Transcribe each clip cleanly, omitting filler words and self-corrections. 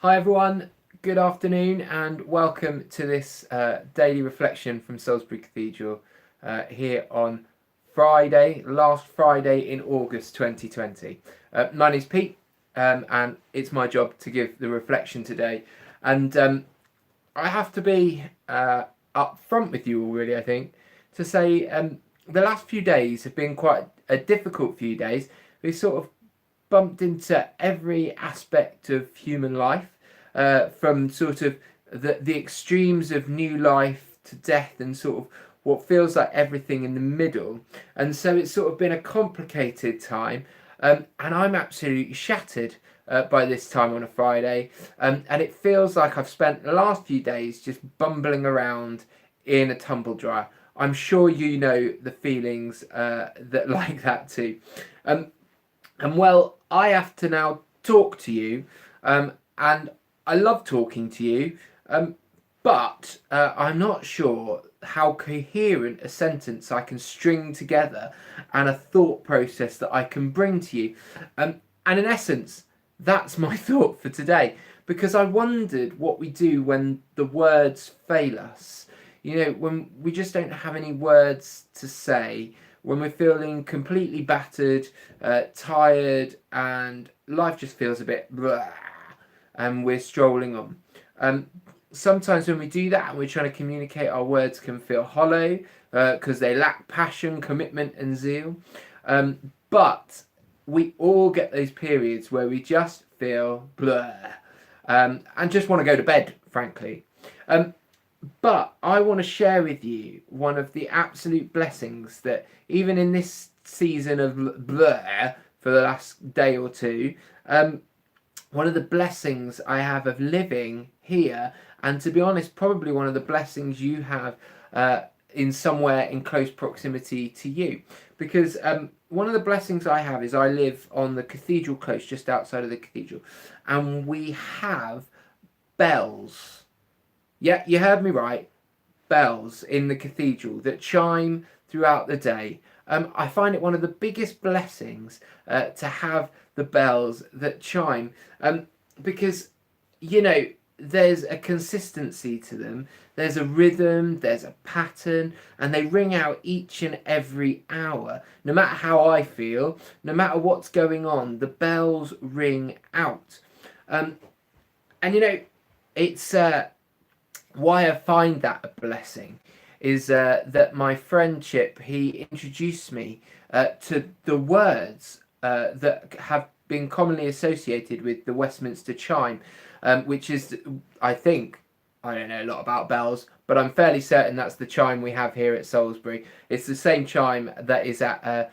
Hi everyone, good afternoon and welcome to this daily reflection from Salisbury Cathedral here on Friday, last Friday in August 2020. My name's Pete and it's my job to give the reflection today, and I have to be up front with you all really, I think, to say the last few days have been quite a difficult few days. We sort of bumped into every aspect of human life, from sort of the extremes of new life to death and sort of what feels like everything in the middle. And so it's sort of been a complicated time, and I'm absolutely shattered by this time on a Friday. And it feels like I've spent the last few days just bumbling around in a tumble dryer. I'm sure you know the feelings that like that too. And well, I have to now talk to you, and I love talking to you, but I'm not sure how coherent a sentence I can string together and a thought process that I can bring to you. And in essence, that's my thought for today, because I wondered what we do when the words fail us. You know, when we just don't have any words to say, when we're feeling completely battered, tired, and life just feels a bit blah, and we're strolling on. Sometimes when we do that and we're trying to communicate, our words can feel hollow because they lack passion, commitment, and zeal. But we all get those periods where we just feel blah, and just want to go to bed, frankly. But I want to share with you one of the absolute blessings that, even in this season of blur for the last day or two, one of the blessings I have of living here, and to be honest, probably one of the blessings you have in somewhere in close proximity to you. Because one of the blessings I have is I live on the cathedral close, just outside of the cathedral, and we have bells. Yeah, you heard me right. Bells in the cathedral that chime throughout the day. I find it one of the biggest blessings to have the bells that chime, because, you know, there's a consistency to them, there's a rhythm, there's a pattern, and they ring out each and every hour. No matter how I feel, no matter what's going on, the bells ring out. And, you know, it's why I find that a blessing is that my friend Chip, he introduced me to the words that have been commonly associated with the Westminster chime, which is, I think, I don't know a lot about bells, but I'm fairly certain that's the chime we have here at Salisbury. It's the same chime that is at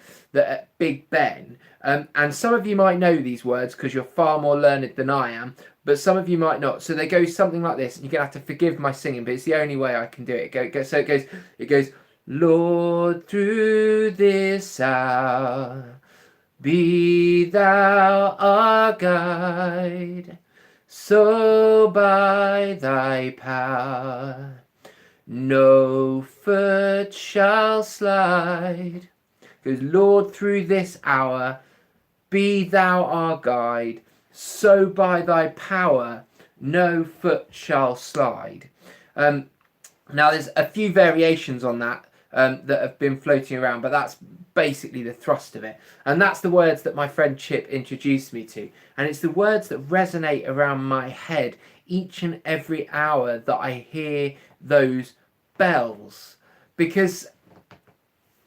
Big Ben. And some of you might know these words because you're far more learned than I am, but some of you might not. So they go something like this, and you're gonna have to forgive my singing, but it's the only way I can do it. So it goes, Lord, through this hour, be thou our guide, so by thy power no foot shall slide. It goes, Lord, through this hour, be thou our guide, so by thy power no foot shall slide. Now there's a few variations on that that have been floating around, but that's basically the thrust of it. And that's the words that my friend Chip introduced me to. And it's the words that resonate around my head each and every hour that I hear those bells. Because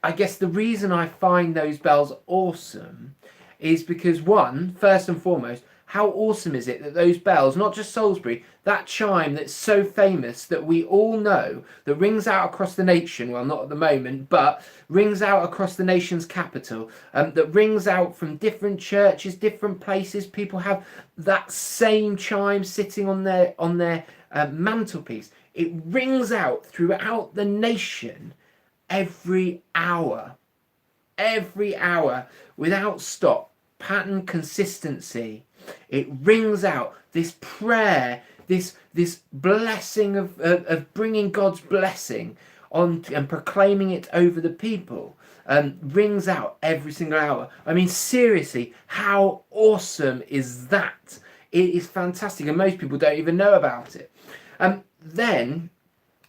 I guess the reason I find those bells awesome is because, one, first and foremost, how awesome is it that those bells, not just Salisbury, that chime that's so famous that we all know, that rings out across the nation, well, not at the moment, but rings out across the nation's capital, that rings out from different churches, different places. People have that same chime sitting on their mantelpiece. It rings out throughout the nation every hour, without stop, pattern, consistency. It rings out this prayer, this blessing of bringing God's blessing on and proclaiming it over the people, rings out every single hour. I mean, seriously, how awesome is that? It is fantastic, and most people don't even know about it. Then,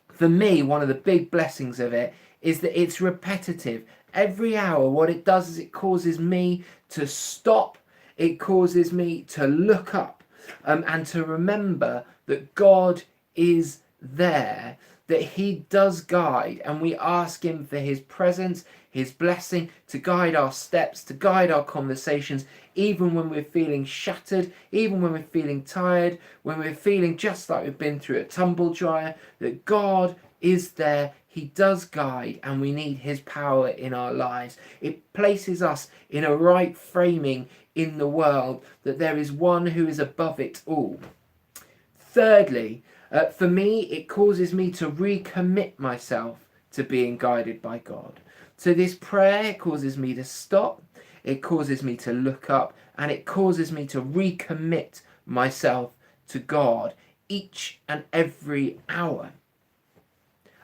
for me, one of the big blessings of it is that it's repetitive. Every hour, what it does is it causes me to stop. It causes me to look up and to remember that God is there, that he does guide, and we ask him for his presence, his blessing to guide our steps, to guide our conversations, even when we're feeling shattered, even when we're feeling tired, when we're feeling just like we've been through a tumble dryer, that God is there. He does guide, and we need his power in our lives. It places us in a right framing in the world, that there is one who is above it all. Thirdly, for me, it causes me to recommit myself to being guided by God. So this prayer causes me to stop, it causes me to look up, and it causes me to recommit myself to God each and every hour.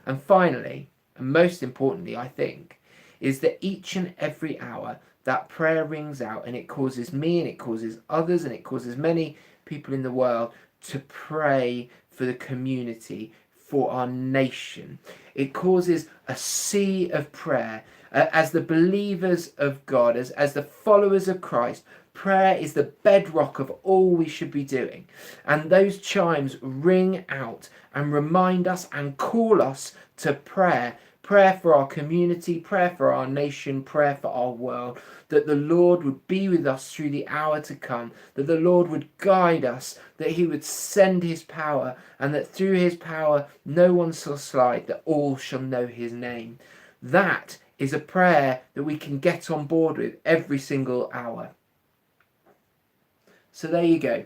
And finally, and most importantly, I think, is that each and every hour that prayer rings out, and it causes me, and it causes others, and it causes many people in the world to pray for the community, for our nation. It causes a sea of prayer. As the believers of God, as the followers of Christ, prayer is the bedrock of all we should be doing. And those chimes ring out and remind us and call us to prayer. Prayer for our community, prayer for our nation, prayer for our world. That the Lord would be with us through the hour to come. That the Lord would guide us. That he would send his power. And that through his power no one shall slide. That all shall know his name. That is a prayer that we can get on board with every single hour. So there you go.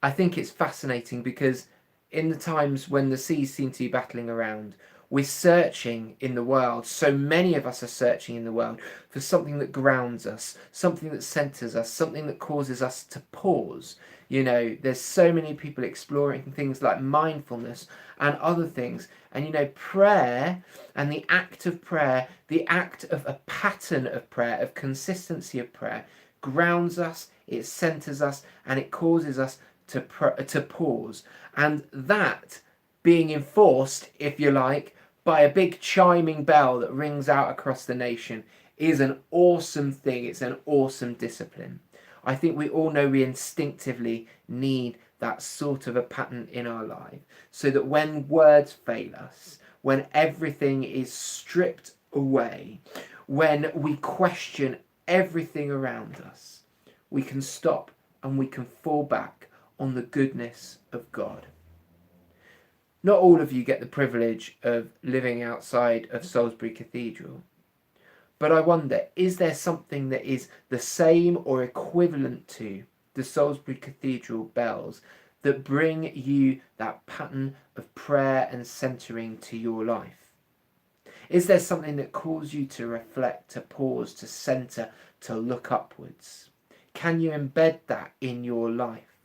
I think it's fascinating because in the times when the seas seem to be battling around, we're searching in the world. So many of us are searching in the world for something that grounds us, something that centers us, something that causes us to pause. You know, there's so many people exploring things like mindfulness and other things. And, you know, prayer and the act of prayer, the act of a pattern of prayer, of consistency of prayer, grounds us, it centers us, and it causes us to pause. And that being enforced, if you like, by a big chiming bell that rings out across the nation is an awesome thing. It's an awesome discipline. I think we all know we instinctively need that sort of a pattern in our life, so that when words fail us, when everything is stripped away, when we question everything around us, we can stop and we can fall back on the goodness of God. Not all of you get the privilege of living outside of Salisbury Cathedral, but I wonder, is there something that is the same or equivalent to the Salisbury Cathedral bells that bring you that pattern of prayer and centering to your life? Is there something that calls you to reflect, to pause, to center, to look upwards? Can you embed that in your life?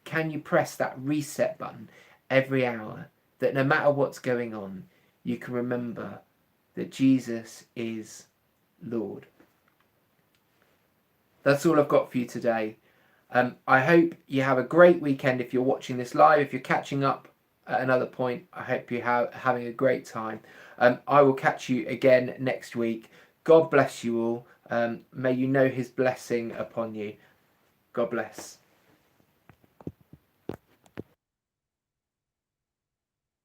Can you press that reset button every hour, that no matter what's going on, you can remember that Jesus is Lord? That's all I've got for you today. I hope you have a great weekend if you're watching this live. If you're catching up at another point, I hope you're having a great time. I will catch you again next week. God bless you all. May you know his blessing upon you. God bless.